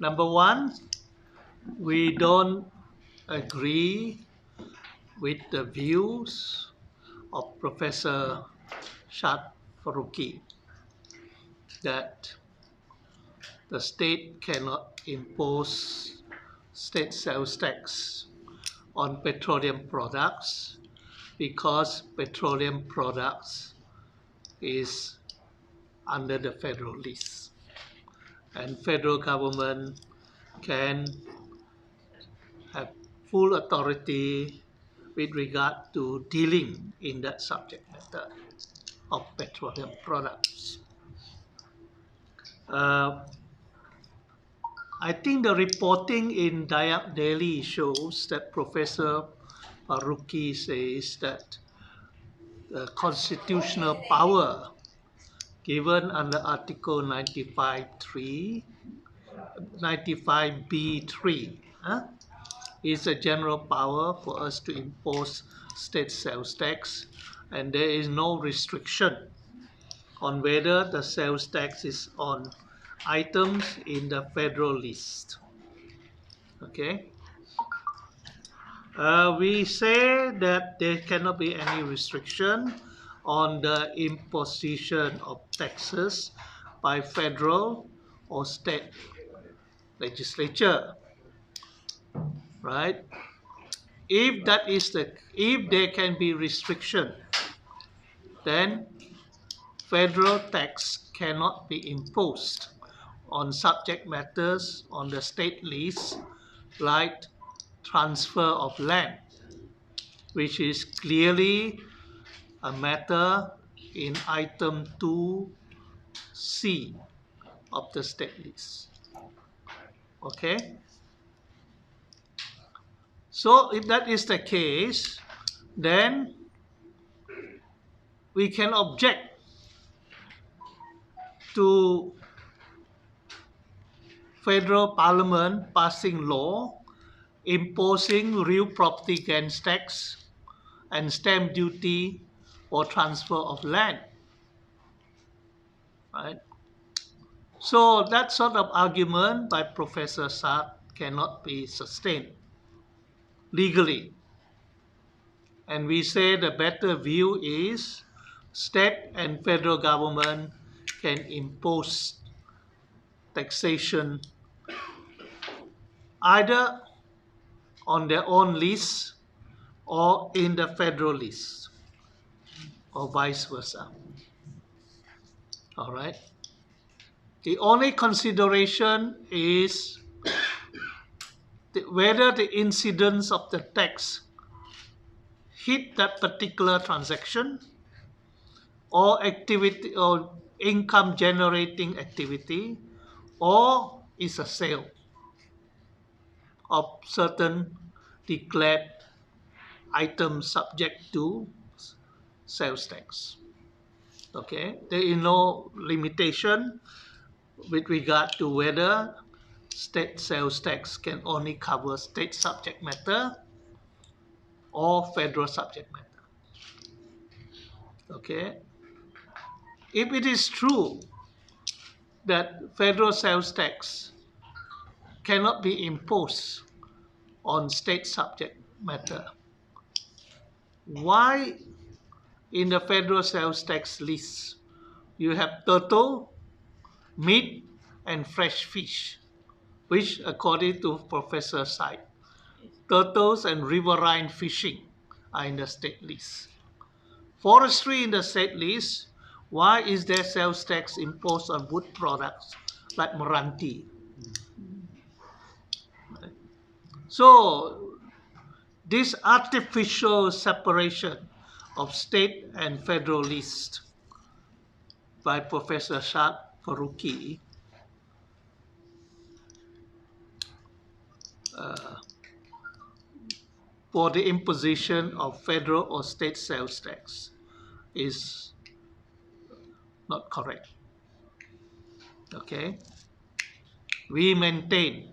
Number one, we don't agree with the views of Professor Shad Faruqi that the state cannot impose state sales tax on petroleum products because petroleum products is under the federal list, and federal government can have full authority with regard to dealing in that subject matter of petroleum products. I think the reporting in Dayak Daily shows that Professor Faruqi says that the constitutional power given under Article 95B3 is a general power for us to impose state sales tax, and there is no restriction on whether the sales tax is on items in the federal list. Okay. We say that there cannot be any restriction on the imposition of taxes by federal or state legislature, right? If there can be restriction, then federal tax cannot be imposed on subject matters on the state list, like transfer of land, which is clearly a matter in item 2C of the state list. Okay? So if that is the case, then we can object to federal parliament passing law imposing real property gains tax and stamp duty or transfer of land, right? So that sort of argument by Professor Shad cannot be sustained legally. And we say the better view is state and federal government can impose taxation either on their own list or in the federal list, or vice versa. All right. The only consideration is whether the incidence of the tax hit that particular transaction or activity or income generating activity, or is a sale of certain declared items subject to sales tax. Okay, there is no limitation with regard to whether state sales tax can only cover state subject matter or federal subject matter. Okay, if it is true that federal sales tax cannot be imposed on state subject matter, why in the federal sales tax list you have turtle, meat, and fresh fish, which according to Professor Shad, turtles and riverine fishing are in the state list. Forestry in the state list, why is there sales tax imposed on wood products like meranti? So this artificial separation of state and federal list by Professor Shad Faruqi for the imposition of federal or state sales tax is not correct. Okay? We maintain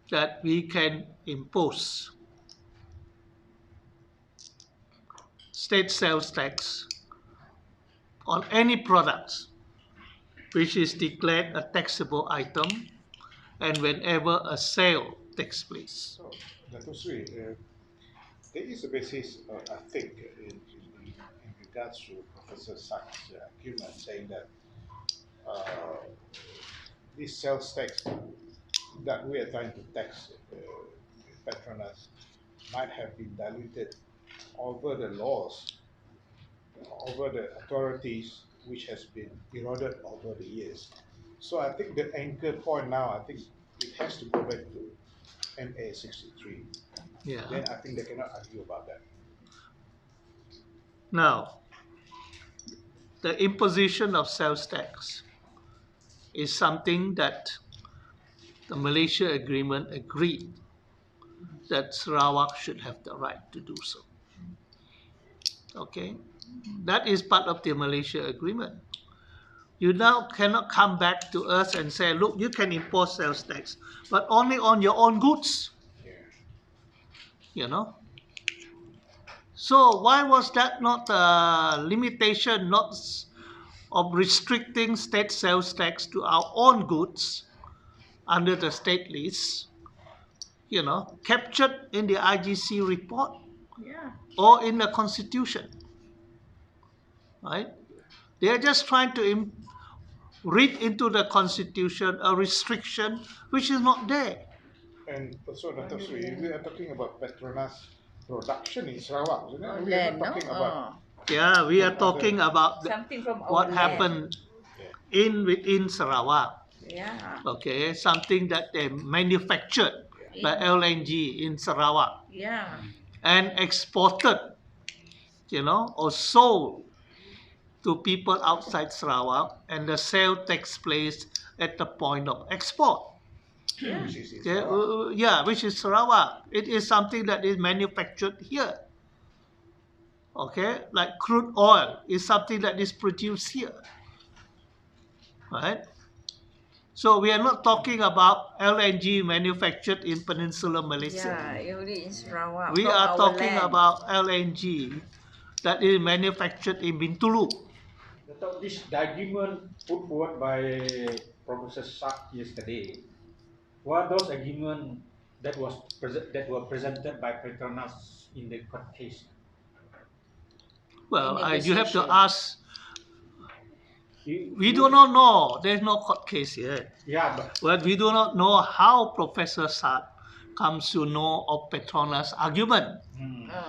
that we can impose state sales tax on any products which is declared a taxable item and whenever a sale takes place. So, Dato Sri, there is a basis, I think, in regards to Professor Sachs' argument saying that uh, these sales tax that we are trying to tax Petronas might have been diluted over the laws, over the authorities, which has been eroded over the years. So I think the anchor point now, I think it has to go back to MA 63. Yeah. Then I think they cannot argue about that. Now, the imposition of sales tax is something that the Malaysia Agreement agreed that Sarawak should have the right to do so. Okay, that is part of the Malaysia Agreement. You now cannot come back to us and say, look, you can impose sales tax, but only on your own goods, Yeah. you know. So why was that not a limitation, not of restricting state sales tax to our own goods under the state list, captured in the IGC report Yeah. or in the constitution, right? They are just trying to read into the constitution a restriction which is not there. And also, Dr. Sri, we are talking about Petronas production in Sarawak, isn't it? We are Land, not no? talking about Yeah, we are from talking other. about Something from our what land. happened Yeah. within Sarawak. Yeah. Okay, something that they manufactured by In- LNG in Sarawak Yeah. and exported, or sold to people outside Sarawak, and the sale takes place at the point of export. Yeah. Which is in Okay, Sarawak. which is Sarawak. It is something that is manufactured here. Okay, like crude oil is something that is produced here, right? So we are not talking about LNG manufactured in Peninsular Malaysia. Yeah, only in Sarawak. We from are our talking land. about LNG that is manufactured in Bintulu. This argument put forward by Professor Sak yesterday were those arguments that were presented by Petronas in the court case. Well, In you have to negotiation. ask. You- We you- do not know. There's no court case yet. Yeah, but But we do not know how Professor Sat comes to know of Petronas' argument. Uh,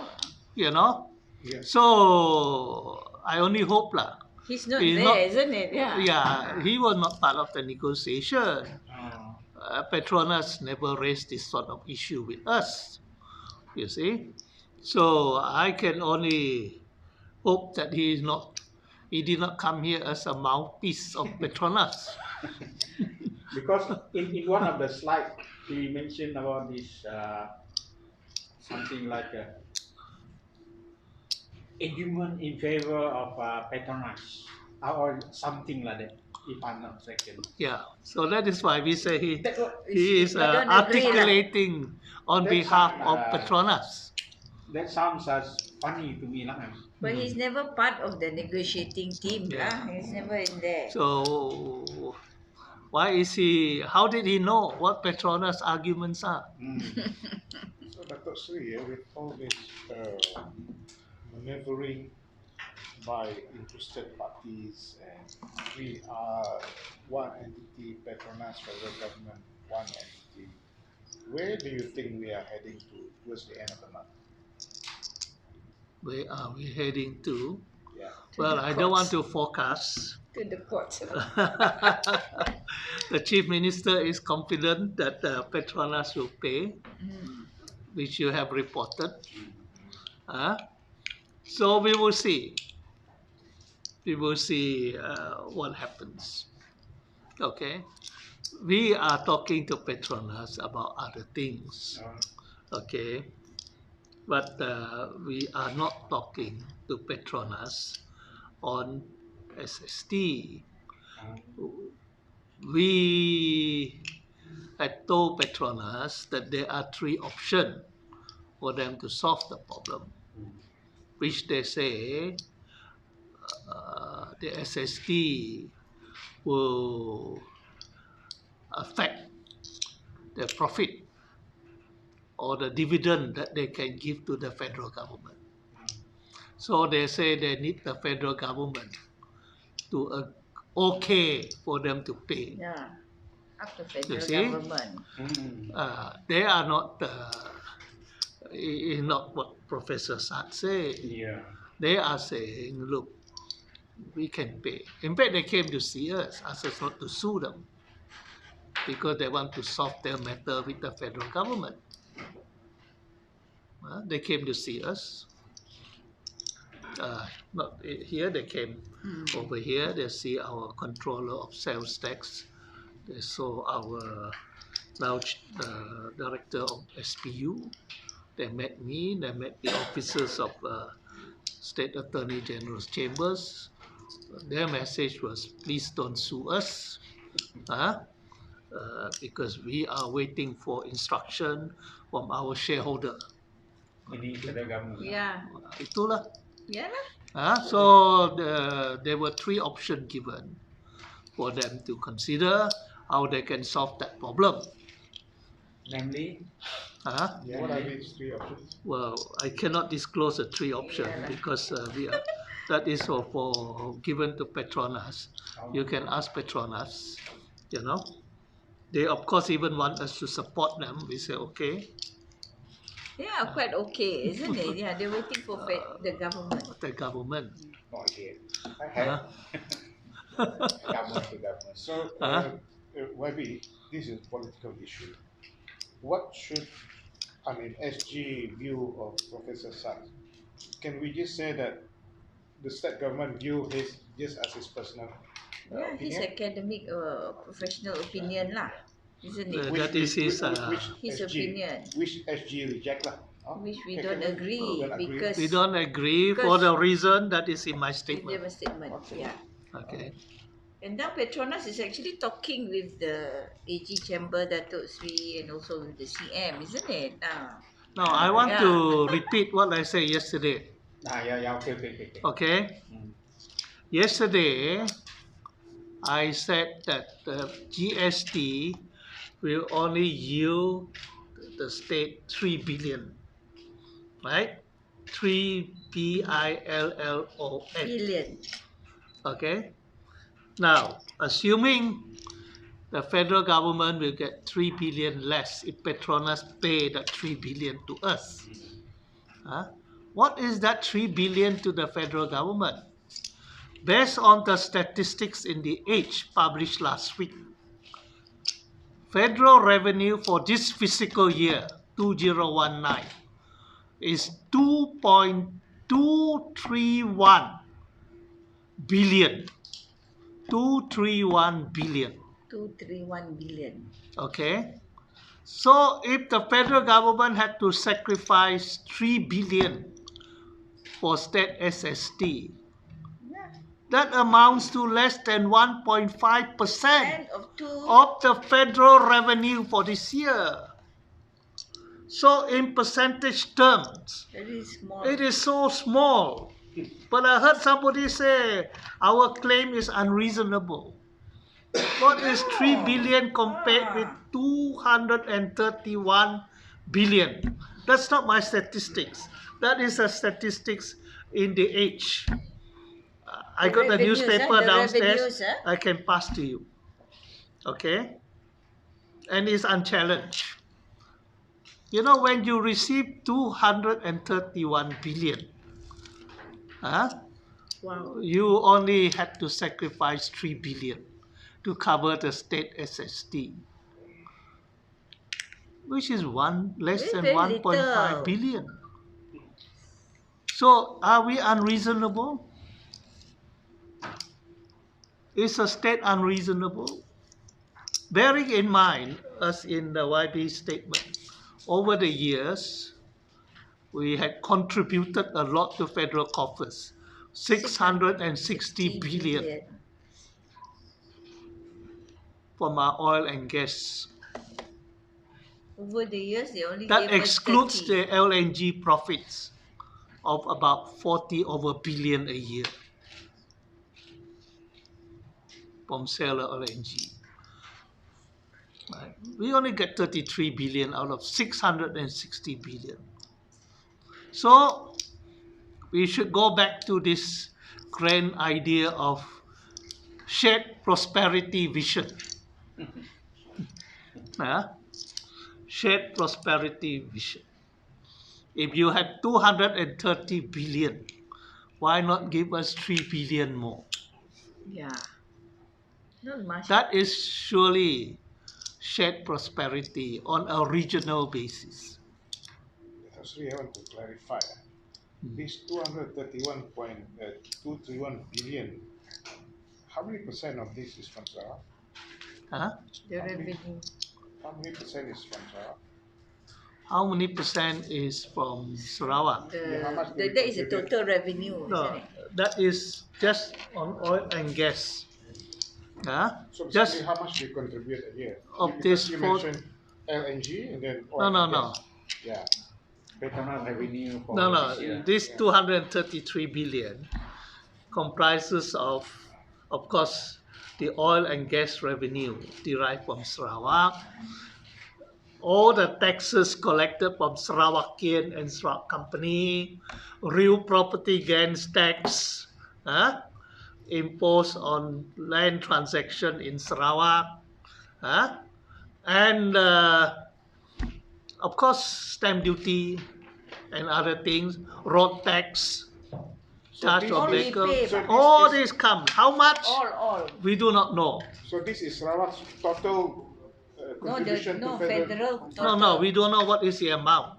You know. Yeah. So I only hope lah. he's not He's there, not- isn't it? Yeah. Yeah, he was not part of the negotiation. Petronas never raised this sort of issue with us. You see, so I can only hope that he did not come here as a mouthpiece of Petronas. because in one of the slides he mentioned about this something like a argument in favor of Petronas or something like that, if I'm not mistaken. Yeah, so that is why we say he is I don't agree lah. articulating on That's behalf not, of Petronas. That sounds as funny to me, lah. But he's never part of the negotiating team, Yeah. lah. He's never in there. So why is he? How did he know what Petronas' arguments are? So, Dr. Sri, with all this maneuvering by interested parties, and we are one entity, Petronas, federal government, one entity, where do you think we are heading towards the end of the month? Where are we heading to? Yeah. Well, the I don't want courts. to forecast. To the court. The chief minister is confident that Petronas will pay, which you have reported. So we will see. We will see what happens. Okay. We are talking to Petronas about other things. Okay. But we are not talking to Petronas on SST. We had told Petronas that there are three options for them to solve the problem, which they say the SST will affect the profit or the dividend that they can give to the federal government. So they say they need the federal government to okay for them to pay. Yeah. Up to You federal see? government. They are not not what Professor Sat say. Yeah. They are saying, look, we can pay. In fact, they came to see us, asked us not to sue them because they want to solve their matter with the federal government. They came to see us. Not here, they came over here. They see our controller of sales tax. They saw our now director of SPU. They met me. They met the officers of State Attorney General's chambers. Their message was, please don't sue us, because we are waiting for instruction from our shareholder. Ini federal government. Yeah. Itulah. Yeah lah. So there were three options given for them to consider how they can solve that problem. Namely, What are these three options? Well, I cannot disclose the three options Yeah. because that is for given to Petronas. You can ask Petronas, you know. They of course even want us to support them. We say okay. Yeah, quite okay, isn't it? Yeah, they're waiting for the government. The government. not yet. I have government to government. So, YB, this is a political issue. What should, SG view of Professor Sachs? Can we just say that the state government view his just as his personal Yeah, his opinion? academic professional opinion lah, isn't it? That is his. His opinion. Which SG reject lah. Which we Okay, don't can agree don't agree. because We don't agree for Because- the reason that is in my with statement. their statement. Yeah. Okay. And now Petronas is actually talking with the AG Chamber, Datuk Sri, and also with the CM, isn't it? Now I want Yeah. to repeat what I said yesterday. Yeah, okay. Okay. Yesterday, I said that the GST will only yield the state 3 billion, right? 3 billion. Billion. Okay. Now, assuming the federal government will get 3 billion less if Petronas pay that 3 billion to us. What is that 3 billion to the federal government? Based on the statistics in the Age published last week, federal revenue for this fiscal year, 2019, is 2.231 billion. 231 billion. 231 billion. Okay. So if the federal government had to sacrifice 3 billion for state SST, Yeah. that amounts to less than 1.5% And of the federal revenue for this year. So in percentage terms, very small. it is so small. But I heard somebody say our claim is unreasonable. What is 3 billion compared with 231 billion? That's not my statistics. That is a statistics in the Age. I got the revenues, newspaper the downstairs. revenues, I can pass to you. Okay? And it's unchallenged. You know, when you receive 231 billion, Wow. you only had to sacrifice 3 billion to cover the state SST, which is less than Very 1.5 little. billion. So are we unreasonable? Is a state unreasonable? Bearing in mind, as in the YB statement, over the years, we had contributed a lot to federal coffers, 660 billion from our oil and gas. Over the years, they only That gave us excludes 30. the LNG profits of about 40 over billion a year from sale of LNG. Right? We only get 33 billion out of 660 billion. So we should go back to this grand idea of shared prosperity vision. Shared prosperity vision. If you had 230 billion, why not give us 3 billion more? Yeah. Not much. That is surely shared prosperity on a regional basis. Actually, I want to clarify. This 231 billion, how many percent of this is from Sarawak? Huh? The How many, revenue. how many percent is from Sarawak? How many percent is from Sarawak? Yeah, how much do we That is the contribute? total revenue, isn't No, it? that is just on oil and gas. So basically, Just how much we contribute a year? of Because this you four. mentioned LNG and then No, oil no, and no, gas. Yeah, Petronas revenue for no, this no. year. This yeah. 233 billion comprises of course, the oil and gas revenue derived from Sarawak, all the taxes collected from Sarawakian and Sarawak company, real property gains tax, imposed on land transaction in Sarawak, and of course stamp duty and other things, road tax, So charge this of All we is vehicle, pay, so but all this is this come. How much? all. We do not know. so this is Sarawak's total contribution to federal. federal No, total. no, we don't know what is the amount.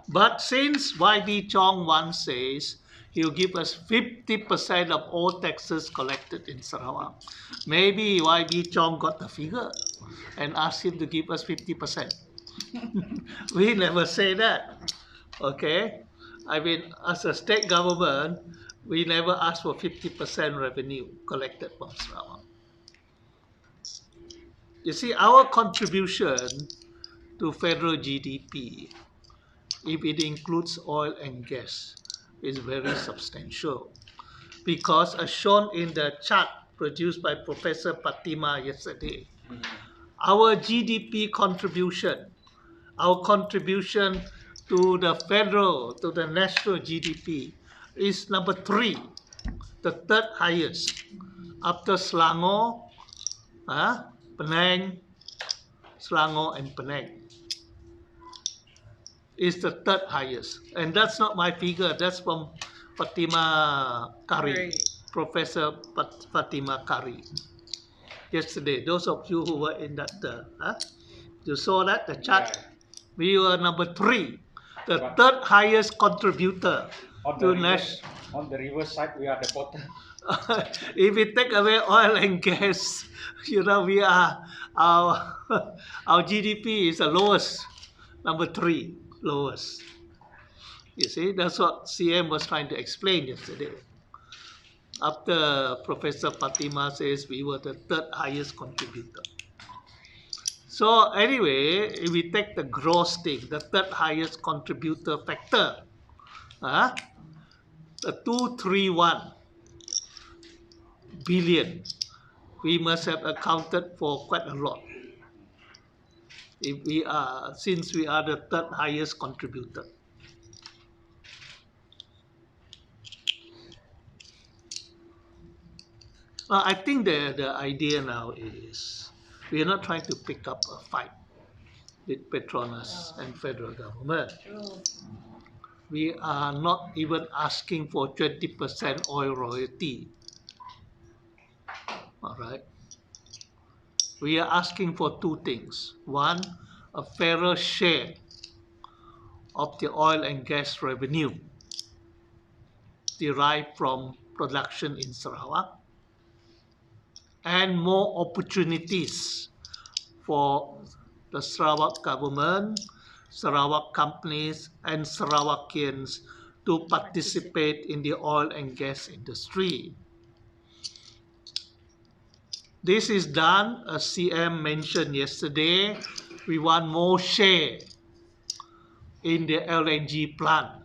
But since YB Chong once says he'll give us 50% of all taxes collected in Sarawak, maybe YB Chong got the figure and asked him to give us 50%. We never say that. Okay? I mean, as a state government, we never ask for 50% revenue collected from Sarawak. You see, our contribution to federal GDP, if it includes oil and gas, is very substantial. Because as shown in the chart produced by Professor Patima yesterday, our GDP contribution, our contribution to the federal, to the national GDP is number 3, the third highest, after Selangor, Penang, Selangor and Penang is the third highest. And that's not my figure, that's from Fatima Kari, Right. Professor Fatima Kari. Yesterday, those of you who were in that, you saw that, the chart? Yeah. We were number 3, the But- third highest contributor On to the national. on the reverse side, we are the bottom. If we take away oil and gas, we are our GDP is the lowest, number 3, lowest. You see, that's what CM was trying to explain yesterday. After Professor Fatima says we were the third highest contributor. So anyway, if we take the gross thing, the third highest contributor factor, the 231 billion, we must have accounted for quite a lot. Since we are the third highest contributor. I think the idea now is we are not trying to pick up a fight with Petronas and federal government. True. We are not even asking for 20% oil royalty. All right. We are asking for 2 things. One, a fairer share of the oil and gas revenue derived from production in Sarawak, and more opportunities for the Sarawak government, Sarawak companies, and Sarawakians to participate in the oil and gas industry. This is done, as CM mentioned yesterday, we want more share in the LNG plant.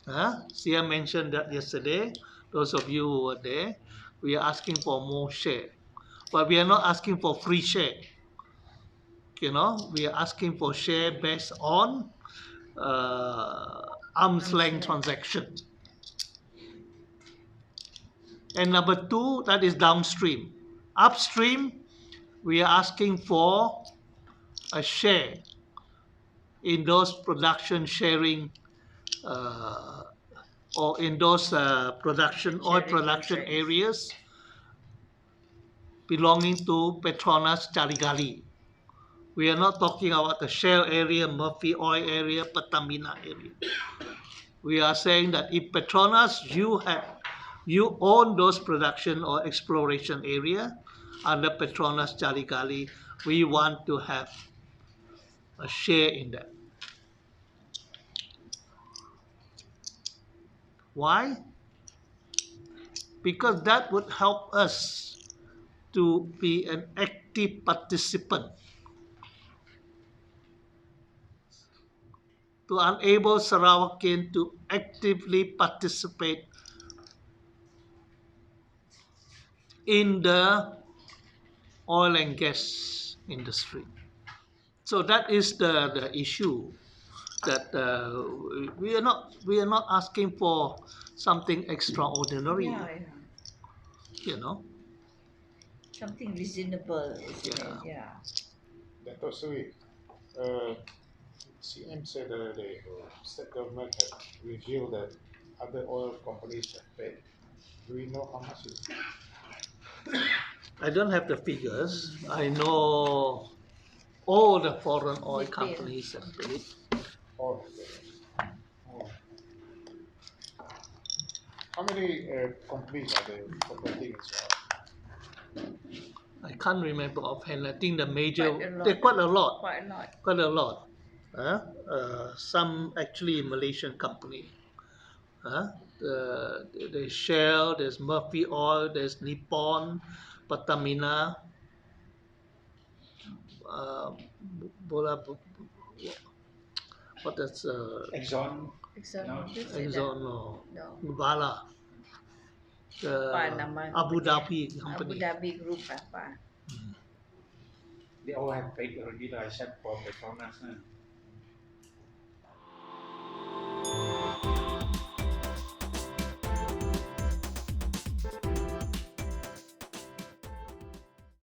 CM mentioned that yesterday, those of you who were there, we are asking for more share. But we are not asking for free share. we are asking for share based on arm's length transaction. And number two, that is downstream. Upstream, we are asking for a share in those production sharing or in those oil production areas belonging to Petronas Carigali. We are not talking about the Shell area, Murphy Oil area, Pertamina area. We are saying that if Petronas, you own those production or exploration area under Petronas Carigali, we want to have a share in that. Why? Because that would help us to be an active participant, to enable Sarawakian to actively participate in the oil and gas industry. So that is the issue, that we are not asking for something extraordinary, Yeah. you know. Something reasonable, isn't Yeah. it? Yeah. Dato' Sri, CM said the other day, state government had revealed that other oil companies have paid. Do we know how much is it? I don't have the figures. I know all the foreign oil They pay. companies have paid. All of them. Oh. How many companies are there operating in Sarawak? I can't remember offhand. I think the major, Quite a lot. they're quite a lot. Quite a lot. Quite a lot. Some actually Malaysian company. There's Shell, there's Murphy Oil, there's Nippon, Pertamina, uh, Bola, what is Exxon. Exxon No. Mobil Exxon, no, No. Bala, Apa nama Abu company? Dhabi Abu company. Dhabi Group apa? They all have paid already, except for Petronas.